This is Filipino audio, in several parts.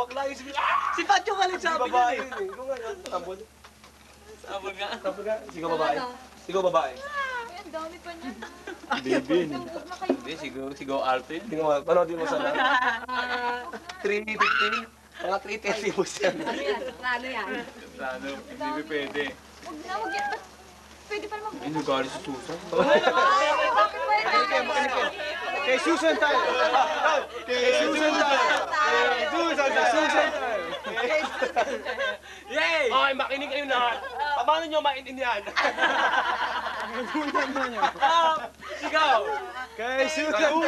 bakla yung Si Pat yung galit sa amin babae yun yun eh. Ikaw nga, tambol. Sabon nga. Tambol nga. Sigaw babae. Sigaw babae. Ang dami pa niyan. Bibin. Huwag na kayo. Hindi, sigaw alto yun. Tingnan mo, panoodin mo sana. 3:15. Mga 3:30 mo siya. Ano yan? Plano yan. Plano, hindi pwede. Huwag na, huwag yan. Ba't pwede pa naman? Hindi galit si Susan. Bakit ba yan? Kay Susan tayo. Kay Susan tayo. Kay Susan tayo. Yay! Okay, makinig kayo lahat. Paano nyo maintindihan? Sigaw! Kay Susan tayo.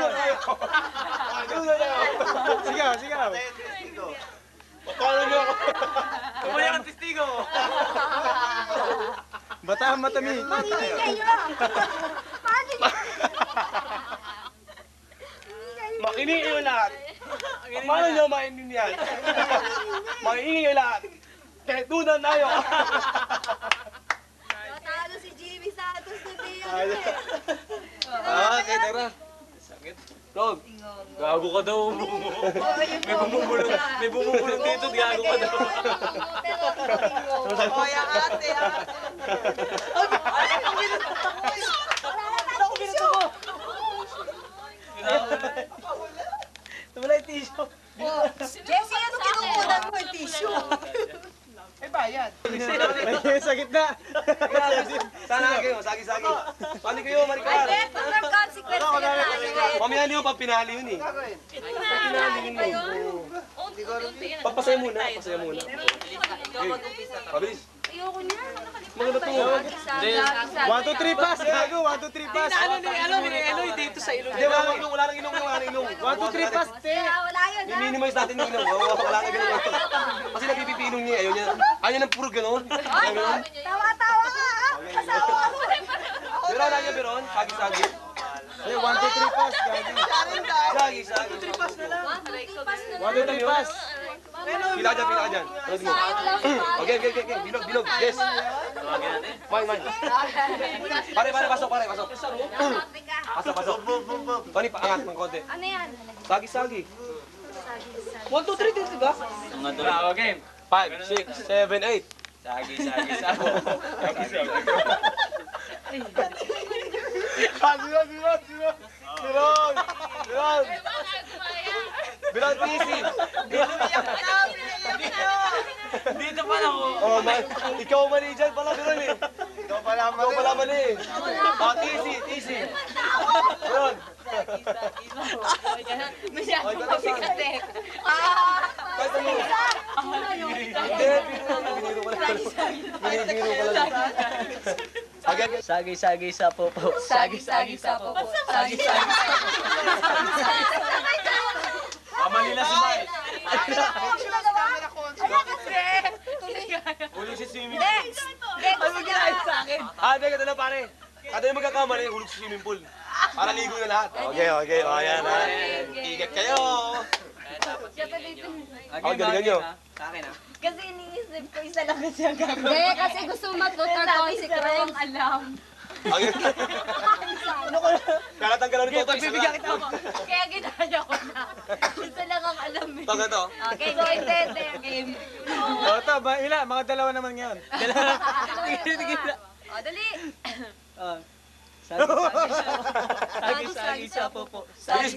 Sigaw, sigaw. Paano nyo ako? Kumuli ang testigo! Bata matami. Mangingi kayo! Paano yun? Makinig kayo lahat. Paano nyo maintindihan? Makinig kayo lahat. Kahit tunan tayo. Natalo si Jimmy Santos na Teo. Okay, tara. Sakit. Dog. Gago ka daw. May bumubulong dito, gago ka daw. Oya ate, Tumula yung tissue. Jessie, ano kinukunan mo yung tissue? May sa gitna. Sana kayo, sagi-sagi. Paano kayo, Maricar? Ay, pag consequence na tayo. Mamaya niyo pag pinali yun eh. Pinali ba yun? Papasaya muna, pasaya muna. Pabilis. Ayoko niya. Maganda to. 1, 2, 3 pass. Gago, 1, 2, 3 pass. Ano ni Eloy dito sa ilong. Hindi, wala nang inom, wala nang inom. 1, 2, 3 pass, te. Wala yun, ha? I-minimize natin yung inom. Wala nang inom. Kasi nagpipipinong niya, ayaw niya. Ayaw ng puro gano'n. Ayaw gano'n. Tawa-tawa ka, ha? Asawa ko. Biron, ayaw biron. Sagi-sagi. 1, 2, 3 pass. Gago. Sagi-sagi. 1, 2, 3 pass na lang. 1, 2, 3 pass. Pila ka dyan, pila ka dyan. Panood mo. Okay. Bilog. Yes. Mine. Pare, pasok. Pasok. Tony, paangat ng konti. Ano yan? Sagi-sagi. 1, 2, 3 din, diba? Mga dalawa game. 5, 6, 7, 8. Sagi. Biron, easy. Dito pa lang ako. Oh, ikaw mali dyan pala, Biron eh. Ikaw pala mali. Oh, easy. Biron. Masyadong mabigat eh. Kahit ano. Hindi, biniro ko lang. Biniro ko lang. Sagi sa popo. Sagi sa popo. Manila si Mike. Ulo si swimming pool. Hindi, ganito lang pare. Kada yung magkakamali, hulog sa swimming pool. Para ligo na lahat. Okay. O, yan ha. Igat kayo. Okay, galingan nyo. Sa akin ah. Kasi iniisip ko, isa lang kasi ang gagawin. Hindi, kasi gusto matutor consequence. Alam. Okay. Kakatanggalan nito. Pagbibigyan kita mo. Kaya ginaya ko na. Isa lang ang alam eh. Ito, ganito. Okay, game. O, ito, mga dalawa naman ngayon. O, dali. Sagi sa popo. Bilis.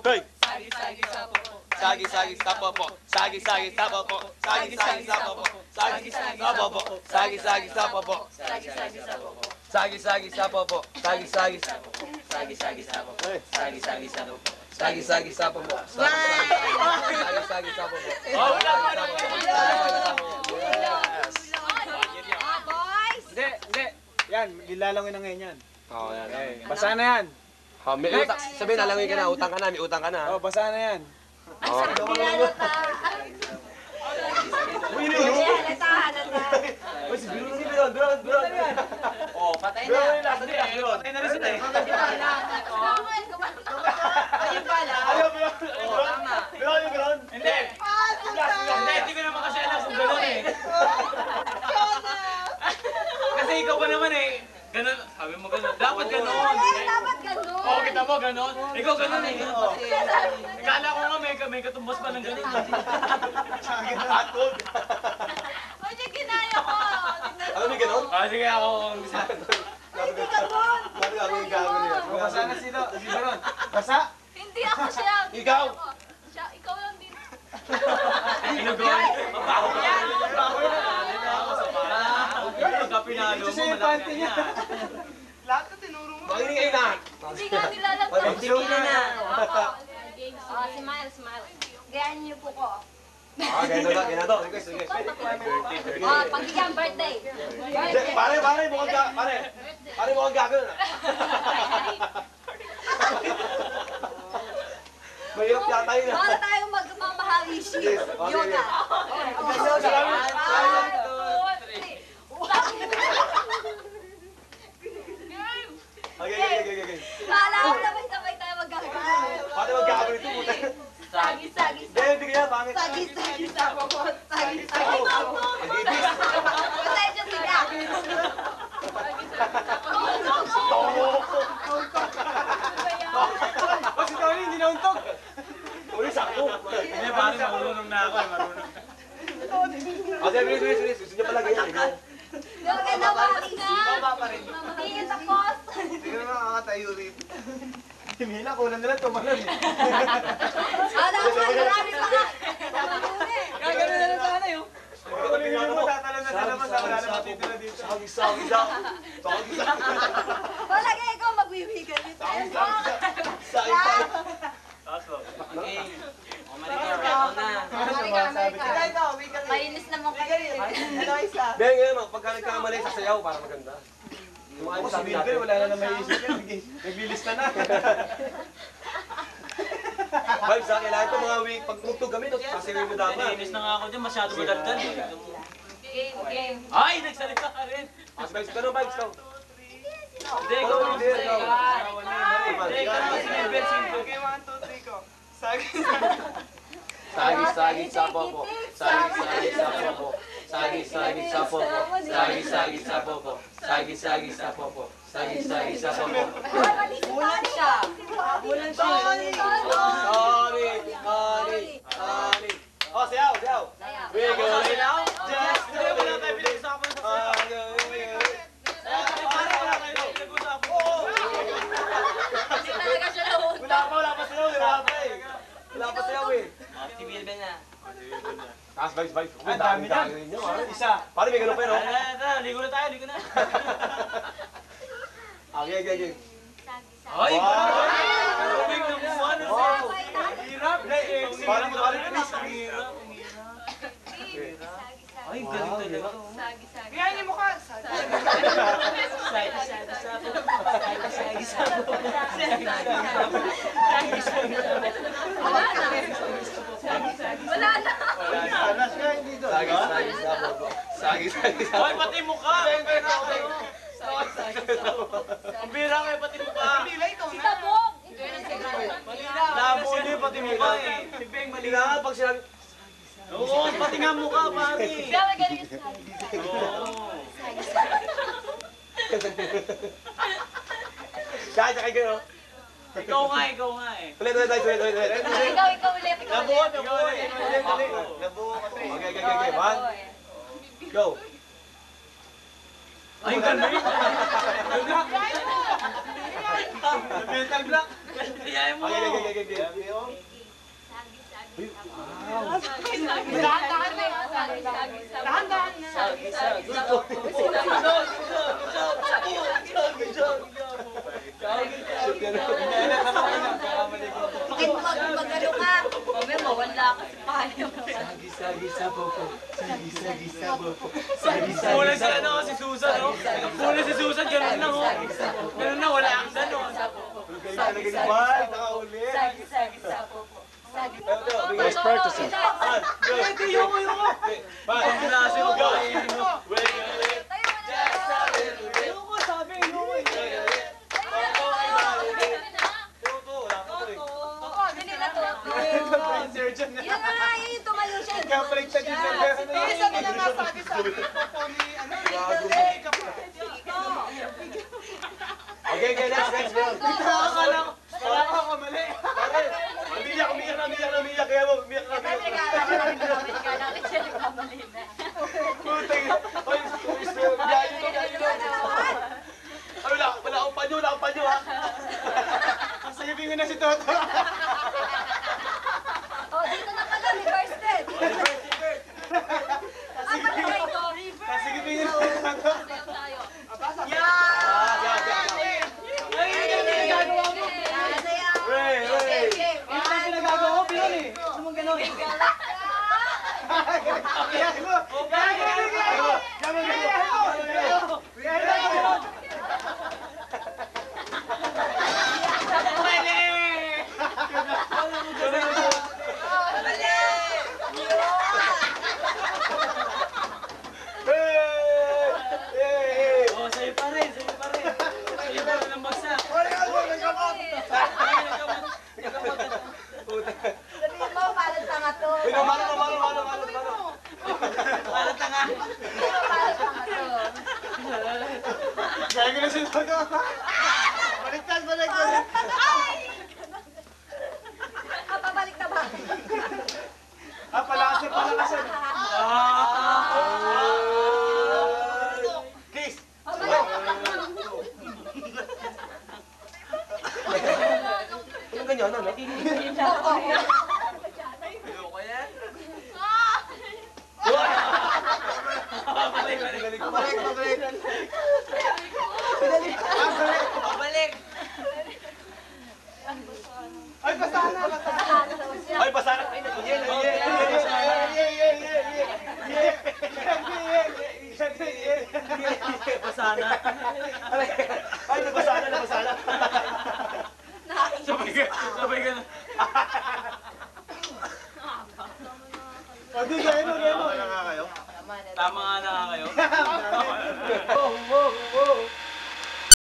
Hoy. Sagi sa popo. Sagi sa popo. Sagi sa popo. Sagi sa popo. Sagi sa popo. Sagi sa popo. Sagi sa popo. Sagi sa popo. Sagi sa popo. Boys! Hindi. Yan, lilalangin na ngayon yan. Oh, yan. Basa na yan. May utang. Sabihin, alangin ka na. Utang ka na. May utang ka na. O, basa na yan. Halata. Biron. Oh, patay na. Patay na rin sila eh. Ayun pala. Tama. Biron. Hindi, hindi ko naman kasi alam kung gano'n eh. Kasi ikaw pa naman eh. Ganun, sabi mo ganun. Dapat ganun. Dapat ganun. Oo, kita mo ganun. Ikaw ganun eh. Akala ko nga may katumbas pa ng ganun. Hot cold. O, di kinaya ko. Ano may ganon? Ah, sige ako ang isa. Hindi ka doon. Bakit ako yung gagawin niya? Basa na sino? Sino ron? Basa? Hindi ako siya. Ikaw. Siya, ikaw lang din. Inugoy. Mabaho ka. Mabaho na. Pagka pinalo Ito mo, siya yung malaki panty niya. yan. Lahat na tinuro mo. Bakit kayo na? Hindi nga nilalagyan. Sige na. Oh, smile, smile. Gayaan niyo po ko. Ganito na, ganito. Sige, sige. Oh, pagbigyan birthday. Birthday. Pare, mukhang gagawin na. Mahirap yata yun ah. Para tayo magmamahali siya. Yes, okay, Yun na. Okay. Kala ko sabay-sabay tayo magkakaroon. Pati magkakabili ito, puta. Sagi, sagi, Hindi, hindi kaya, pangit. sagi, sagi, sa bukod. Sagi, sagi, sa bukod. Pasensya sila. Oh, si Tony, hindi nauntog. Uli, sakto. Hindi, pare, marunong na ako. Marunong. Ate, bilis. Gusto niya pala ganyan. Yung kinawali nga. Hindi tapos. Hindi ka naman kakatayo rito. Himila, kunan nila tumalon eh. Marami pa nga. Gagano na lang sana yun. Hindi mo tatalo na sa labas, wala na matitira dito. Sagi. Wala ka ikaw magwiwigan dito. Sagi. Mainis naman kayo. Ano isa? Ngayon, pagka nagkamali sa sayaw, para maganda. Ako si Wilber, wala na may isip yan. Naglilista na. Vibes sa kailangan ito mga week. Pag tumugtog kami, pasirin mo dapat. Nainis na nga ako dyan, masyado madaldal. Game. Ay, nagsalita ka rin. Vibes, ganun vibes daw. Hindi, ikaw ang Hindi, ikaw. Hindi, ikaw ang simple. Okay, 1, 2, 3 ko. Sagi. Sagi sa popo. Sagi sa popo. Sagi sa popo. Sagi sa popo. Sagi sa popo. Sagi sa popo. Bulan siya. Bulan siya. Sorry. Oh, sayaw. We're going out just to Wala tayo pinag-usapan sa sayo. Pare, wala tayo pinag-usapan. Hindi talaga siya naun. Wala pa sayaw. Wala pa sayaw eh. Si Wilben na. Taas vibes. Ang dami niyan. Isa. Pare, may ganun pa yun, oh. Ligo na tayo, ligo na. Okay. Ay! Wow! Tubig ng buwan. Wow! Hirap. Parang Chris. Ay, galing talaga. Sagi. Kaya niyo mukha. Wala na. Anas ka, hindi doon. Sagi sa Ay, pati mukha. Ang bira kayo, pati mukha. Si Tabong. Labo niyo, pati mukha eh. Si Beng, mali. Kailangan pag sinabi, Oo, pati nga mukha, pare. Grabe galing yung sagi. Oo. kahit kay gano'n. Ikaw nga eh. Ulit. Ikaw ulit. Nabuhat, nabuhat. Nabuo kasi. Okay. One, go. Ay, galing. Mental block. Iyayin mo. Okay. Bakit magano ka? Kami mawala ka si Payo. Sagi sa popo. Kulang si ano, si Susan, no? Kulang si Susan, ganun lang, oh. Ganun na, wala kang ganon. Let's practice it. Pwede yung Ang klase mo ba? Ayoko, sabi, ayoko eh. Surgeon na. Yun na, yun yung tumayo siya. Kapaligtad yung surgeon. Isa nila nasabi-sabi po ni ano, Okay, next round. Akala ko, Wala ka kamali. Umiyak, kaya mo, umiyak. Gaya ko na si Toto. Baliktad, baliktad. Pabalik na ba? Palakasan, palakasan. Kiss. Anong ganyan, ano? Balik, balik. Pabalik, pabalik. Balik. Ay, basana, basana. Ay, basa na. Pasana. Ay, nabasa na, nabasa na. Sabay ka. Sabay ka na. O, di, gaya mo, gaya mo. Wala nga kayo. Tama nga na kayo.